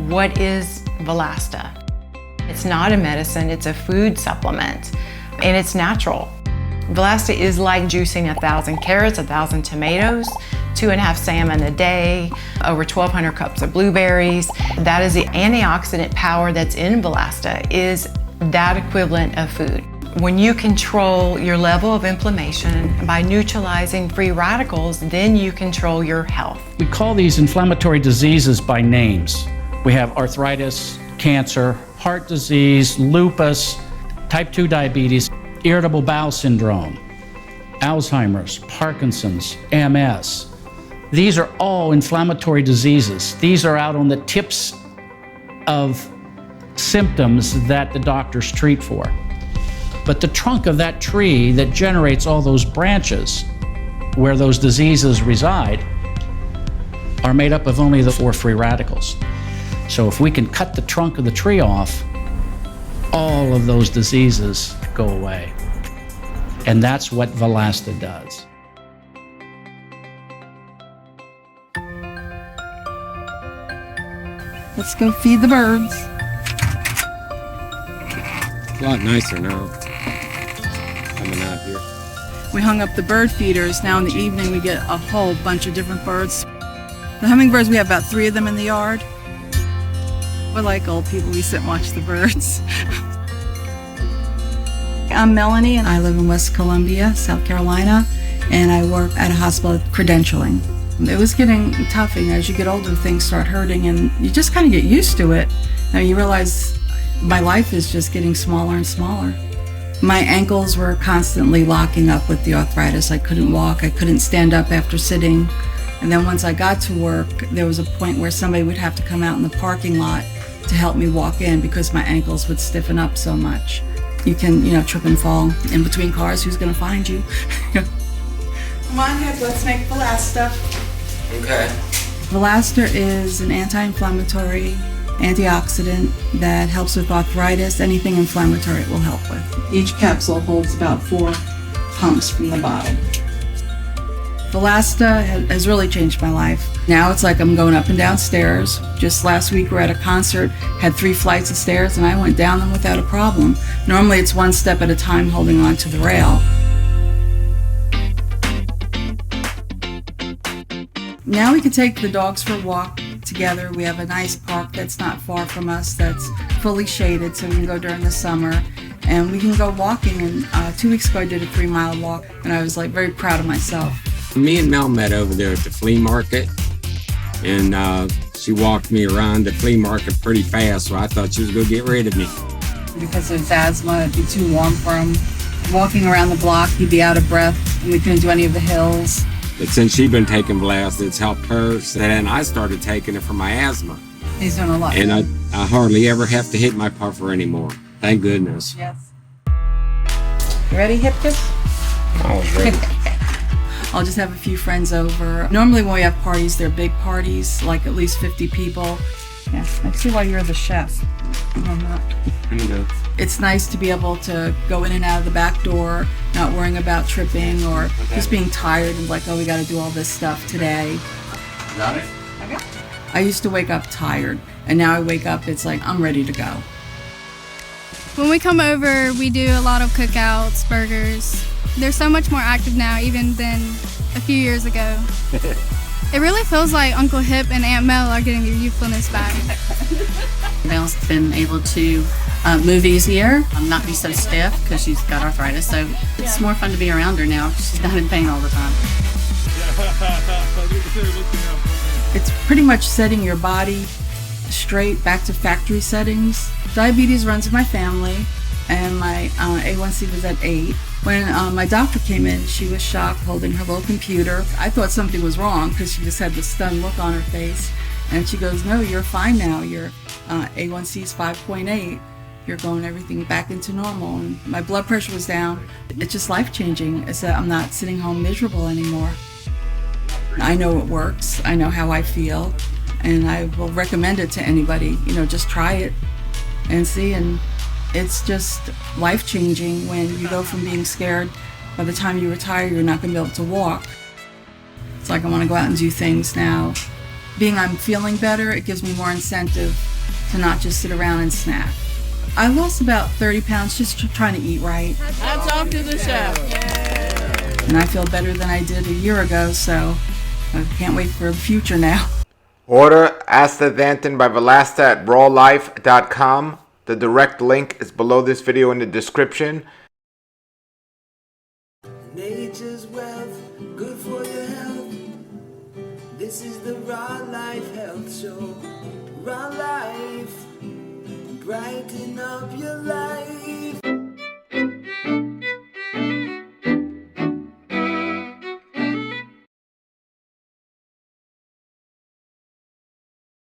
What is Valasta? It's not a medicine, it's a food supplement, and it's natural. Valasta is like juicing 1,000 carrots, 1,000 tomatoes, 2.5 salmon a day, over 1,200 cups of blueberries. That is the antioxidant power that's in Valasta, is that equivalent of food. When you control your level of inflammation by neutralizing free radicals, then you control your health. We call these inflammatory diseases by names. We have arthritis, cancer, heart disease, lupus, type 2 diabetes, irritable bowel syndrome, Alzheimer's, Parkinson's, MS. These are all inflammatory diseases. These are out on the tips of symptoms that the doctors treat for. But the trunk of that tree that generates all those branches where those diseases reside are made up of only the 4 free radicals. So if we can cut the trunk of the tree off, all of those diseases go away. And that's what Valasta does. Let's go feed the birds. It's a lot nicer now, coming out here. We hung up the bird feeders. Now in the evening we get a whole bunch of different birds. The hummingbirds, we have about 3 of them in the yard. We're like old people, we sit and watch the birds. I'm Melanie and I live in West Columbia, South Carolina, and I work at a hospital credentialing. It was getting tough, and as you get older things start hurting and you just kind of get used to it. Now you realize my life is just getting smaller and smaller. My ankles were constantly locking up with the arthritis. I couldn't walk, I couldn't stand up after sitting. And then once I got to work, there was a point where somebody would have to come out in the parking lot to help me walk in because my ankles would stiffen up so much. You can, trip and fall in between cars. Who's going to find you? Come on, Heck, let's make Valasta. Okay. Valasta is an anti-inflammatory antioxidant that helps with arthritis. Anything inflammatory it will help with. Each capsule holds about 4 pumps from the bottle. Valasta has really changed my life. Now it's like I'm going up and down stairs. Just last week we're at a concert, had 3 flights of stairs, and I went down them without a problem. Normally it's 1 step at a time holding on to the rail. Now we can take the dogs for a walk together. We have a nice park that's not far from us that's fully shaded, so we can go during the summer. And we can go walking, and 2 weeks ago I did a 3-mile walk, and I was very proud of myself. Me and Mel met over there at the flea market, and she walked me around the flea market pretty fast, so I thought she was going to get rid of me. Because of his asthma, it'd be too warm for him. Walking around the block, he'd be out of breath, and we couldn't do any of the hills. But since she's been taking Valasta, it's helped her, so then I started taking it for my asthma. He's doing a lot. And I hardly ever have to hit my puffer anymore. Thank goodness. Yes. You ready, Hipkiss? I was ready. I'll just have a few friends over. Normally when we have parties, they're big parties, like at least 50 people. Yeah, I see why you're the chef. I'm not. It's nice to be able to go in and out of the back door, not worrying about tripping or just being tired and we got to do all this stuff today. Got it? Okay. I used to wake up tired, and now I wake up, it's like I'm ready to go. When we come over, we do a lot of cookouts, burgers. They're so much more active now, even than a few years ago. It really feels like Uncle Hip and Aunt Mel are getting their youthfulness back. Mel's been able to move easier, not be so stiff because she's got arthritis, so it's more fun to be around her now. She's not in pain all the time. It's pretty much setting your body straight back to factory settings. Diabetes runs in my family, and my A1C was at 8. When my doctor came in, she was shocked holding her little computer. I thought something was wrong because she just had this stunned look on her face. And she goes, "No, you're fine now. Your A1C is 5.8. You're going everything back into normal." And my blood pressure was down. It's just life-changing. It's that I'm not sitting home miserable anymore. I know it works. I know how I feel. And I will recommend it to anybody. Just try it and see. And it's just life-changing when you go from being scared, by the time you retire, you're not going to be able to walk. It's like I want to go out and do things now. I'm feeling better, it gives me more incentive to not just sit around and snack. I lost about 30 pounds just trying to eat right. Hats off to the chef. And I feel better than I did a year ago, so I can't wait for the future now. Order Astaxanthin by Valasta at rawlife.com. The direct link is below this video in the description. Nature's wealth, good for your health. This is the Raw Life Health Show. Raw Life, brighten up your life.